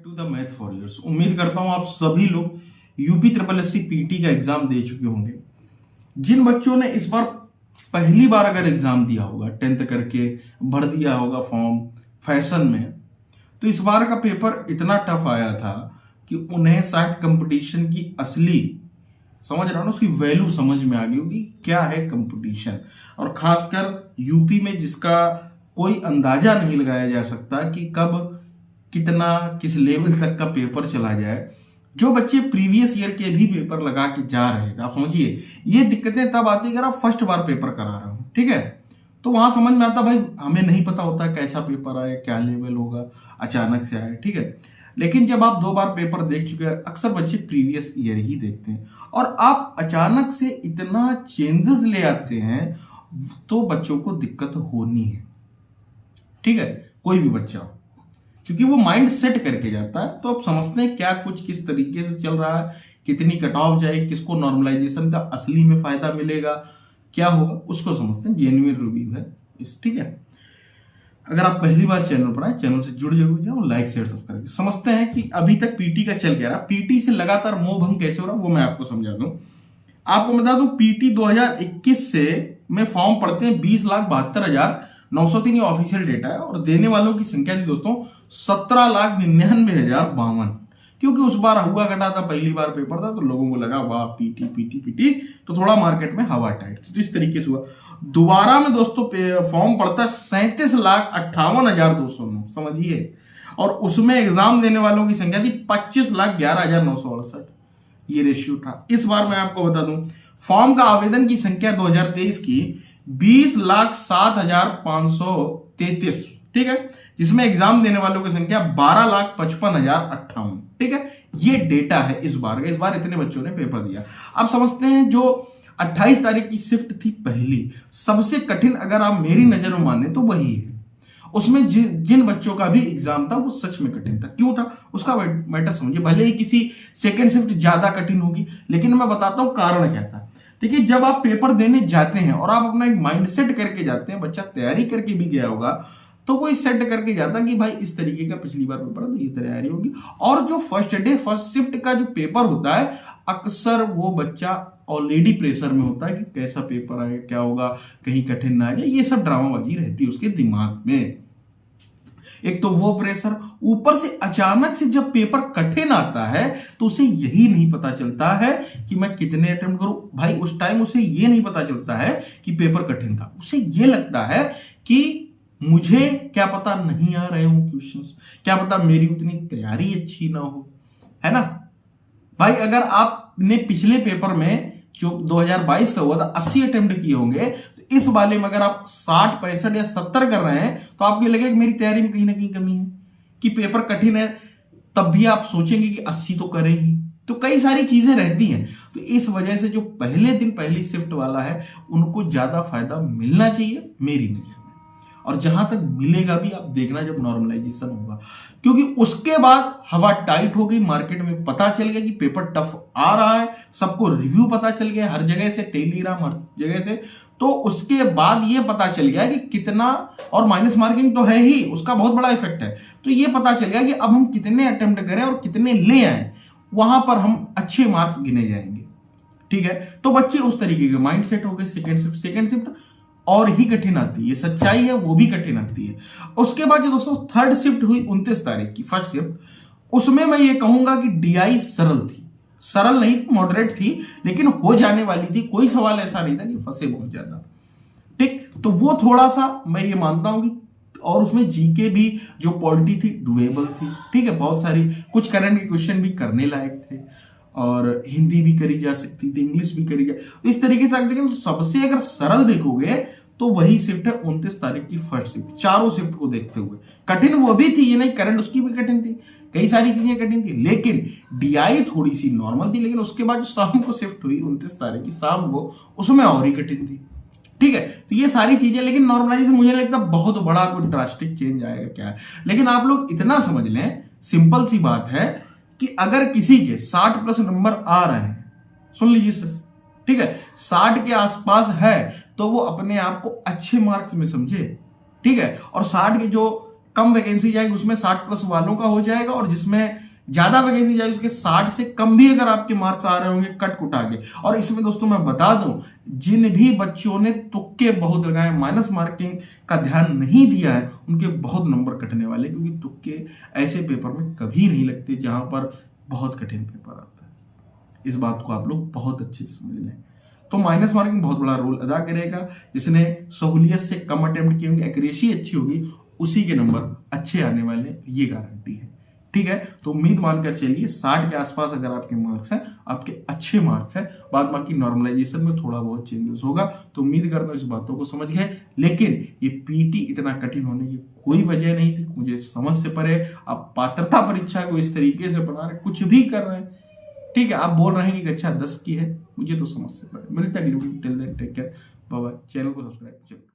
To the math for years. उम्मीद करता हूं आप सभी लोग यूपी ट्रिपल एससी पीटी का एग्जाम दे चुके होंगे। जिन बच्चों ने इस बार पहली बार अगर एग्जाम दिया होगा, 10th करके भर दिया होगा फॉर्म फैशन में, तो इस बार का पेपर इतना टफ आया था कि उन्हें शायद कंपटीशन की असली, समझ रहा हूं ना, उसकी वैल्यू समझ में आ गई होगी क्या है कंपटीशन। और खासकर यूपी में जिसका कोई अंदाजा नहीं लगाया जा सकता कि कब कितना किस लेवल तक का पेपर चला जाए। जो बच्चे प्रीवियस ईयर के भी पेपर लगा के जा रहे थे, आप समझिए ये दिक्कतें तब आती है अगर आप फर्स्ट बार पेपर करा रहे हो, ठीक है, तो वहां समझ में आता भाई हमें नहीं पता होता कैसा पेपर आए, क्या लेवल होगा, अचानक से आए, ठीक है। लेकिन जब आप 2 बार पेपर देख चुके हैं, अक्सर बच्चे प्रीवियस ईयर ही देखते हैं और आप अचानक से इतना चेंजेस ले आते हैं तो बच्चों को दिक्कत होनी है, ठीक है, कोई भी बच्चा, क्योंकि वो माइंड सेट करके जाता है। तो आप समझते हैं क्या कुछ किस तरीके से चल रहा है, कितनी कट ऑफ जाए, किसको नॉर्मलाइजेशन का असली में फायदा मिलेगा, क्या होगा, उसको समझते हैं। जेन्युइन रिव्यू है इस, ठीक है। अगर आप पहली बार चैनल पर आए, चैनल से जुड़ जरूर जाओ, लाइक शेयर सब्सक्राइब। समझते हैं कि अभी तक पीटी का चल क्या रहा, पीटी से लगातार मोह भंग कैसे हो रहा, वो मैं आपको समझा दूं। आपको बता दूं पीटी 2021 से में फॉर्म पड़ते हैं 20,72,903, ये ऑफिशियल डेटा है। और देने वालों की संख्या थी दोस्तों 17,99,052, क्योंकि उस बार हुआ घटा था, पहली बार पेपर था तो लोगों को लगा वाह पीटी पीटी पीटी, तो थोड़ा मार्केट में हवा टाइट, तो इस तरीके से हुआ। दोबारा में दोस्तों फॉर्म पड़ता है 37,58,209, समझिए, और उसमें एग्जाम देने वालों की संख्या थी 25,11,968, ये रेशियो था। इस बार मैं आपको बता दूं फॉर्म का आवेदन की संख्या 2023 की 20,07,533, ठीक है, जिसमें एग्जाम देने वालों की संख्या 12,55,058, ठीक है, ये डेटा है इस बार का। इस बार इतने बच्चों ने पेपर दिया। अब समझते हैं जो 28 तारीख की शिफ्ट थी पहली, सबसे कठिन अगर आप मेरी नजर में माने तो वही है। उसमें जिन बच्चों का भी एग्जाम था वो सच में कठिन था। क्यों था उसका मैटर समझिए। भले ही किसी सेकंड शिफ्ट ज्यादा कठिन होगी, लेकिन मैं बताता हूं कारण क्या था। देखिए, जब आप पेपर देने जाते हैं और आप अपना एक माइंड सेट करके जाते हैं, बच्चा तैयारी करके भी गया होगा तो वो सेट करके जाता कि भाई इस तरीके का पिछली बार पेपर तो ये तैयारी होगी। और जो फर्स्ट डे फर्स्ट शिफ्ट का जो पेपर होता है, अक्सर वो बच्चा ऑलरेडी प्रेशर में होता है कि कैसा पेपर आए, क्या होगा, कहीं कठिन ना आ जाए, ये सब ड्रामाबाजी रहती है उसके दिमाग में। एक तो वो प्रेशर, ऊपर से अचानक से जब पेपर कठिन आता है तो उसे यही नहीं पता चलता है कि मैं कितने अटेम्प्ट करूं। भाई उस टाइम उसे ये नहीं पता चलता है कि पेपर कठिन था, उसे ये लगता है कि मुझे क्या पता नहीं आ रहे हो क्वेश्चंस, क्या पता मेरी उतनी तैयारी अच्छी ना हो, है ना। भाई अगर आपने पिछले पेपर में जो 2022 का हुआ था 80 अटेम्प्ट किए होंगे, तो इस वाले में अगर आप 60, 65 या 70 कर रहे हैं तो आपको लगेगा कि मेरी तैयारी में कहीं ना कहीं कमी है, कि पेपर कठिन है, तब भी आप सोचेंगे कि 80 तो करेंगे। तो कई सारी चीजें रहती हैं। तो इस वजह से जो पहले दिन पहली शिफ्ट वाला है उनको ज्यादा फायदा मिलना चाहिए मेरी नजर में। और जहां तक मिलेगा भी आप देखना जब नॉर्मलाइजेशन होगा, क्योंकि उसके बाद हवा टाइट हो गई, मार्केट में पता चल गया कि पेपर टफ आ रहा है, सबको रिव्यू पता चल गया हर जगह से, टेलीग्राम हर जगह से। तो उसके बाद ये पता चल गया कि कितना, और माइनस मार्किंग तो है ही, उसका बहुत बड़ा इफेक्ट है। तो ये पता चल गया कि अब हम कितने अटेम्प्ट करें और कितने ले आए, वहां पर हम अच्छे मार्क्स गिने जाएंगे, ठीक है। तो बच्चे उस तरीके के माइंड सेट हो गए। सेकेंड शिफ्ट और ही कठिन आती है, ये सच्चाई है, वो भी कठिन आती है। उसके बाद जो दोस्तों थर्ड शिफ्ट हुई 29 तारीख की, फर्स्ट शिफ्ट, उसमें मैं ये कहूंगा कि डीआई सरल थी, सरल नहीं मॉडरेट थी, लेकिन हो जाने वाली थी। कोई सवाल ऐसा नहीं था कि फंसे बहुत ज्यादा, ठीक। तो वो थोड़ा सा मैं ये मानता हूं कि, और उसमें जीके भी जो पॉलिटी थी डुएबल थी, ठीक है, बहुत सारी कुछ करंट के क्वेश्चन भी करने लायक थे, और हिंदी भी करी जा सकती थी, इंग्लिश भी करी जा, तो इस तरीके से लेकिन सबसे अगर सरल देखोगे तो वही शिफ्ट है 29 तारीख की फर्स्ट शिफ्ट। चारों शिफ्ट को देखते हुए कठिन वो भी थी, ये नहीं करंट उसकी भी कठिन थी, कई सारी चीजें कठिन थी, लेकिन डीआई थोड़ी सी नॉर्मल थी। लेकिन उसके बाद जो शाम को शिफ्ट हुई 29 तारीख की शाम को, उसमें और ही कठिन थी, ठीक है। तो ये सारी चीजें, लेकिन नॉर्मलाइजेशन मुझे लगता है बहुत बड़ा कोई ड्रास्टिक चेंज आएगा क्या है। लेकिन आप लोग इतना समझ लें, सिंपल सी बात है कि अगर किसी के 60+ नंबर आ रहे हैं, सुन लीजिए, ठीक है, 60 के आसपास है, तो वो अपने आप को अच्छे मार्क्स में समझे, ठीक है। और 60 के जो कम वैकेंसी जाएगी उसमें 60+ वालों का हो जाएगा, और जिसमें ज्यादा वैकेंसी जाएगी उसके 60 से कम भी अगर आपके मार्क्स आ रहे होंगे कट कुटा के। और इसमें दोस्तों मैं बता दूं, जिन भी बच्चों ने तुक्के बहुत लगाए, माइनस मार्किंग का ध्यान नहीं दिया है, उनके बहुत नंबर कटने वाले, क्योंकि तुक्के ऐसे पेपर में कभी नहीं लगते जहां पर बहुत कठिन पेपर आता है। इस बात को आप लोग बहुत अच्छे से समझ लें। तो माइनस मार्किंग बहुत बड़ा रोल अदा करेगा। जिसने सहूलियत से कम अटेम्प्ट किए होंगे, एक्यूरेसी अच्छी होगी, उसी के नंबर अच्छे आने वाले, ये गारंटी है। ठीक है, तो उम्मीद मानकर चलिए 60 के आसपास अगर आपके मार्क्स हैं, आपके अच्छे मार्क्स हैं। बाद बाकी नॉर्मलाइजेशन में थोड़ा बहुत चेंजेस होगा, तो उम्मीद करता हूं इस बातों को समझ गए। लेकिन ये पीटी इतना कठिन होने की कोई वजह नहीं थी, मुझे समझ से परे। आप पात्रता परीक्षा को इस तरीके से बना रहे, कुछ भी कर रहे हैं, ठीक है, आप बोल रहे हैं कि कक्षा 10 की है, मुझे तो समझ से परे। मिलता है tell then, take care, bye bye. Channel को सब्सक्राइब जरूर।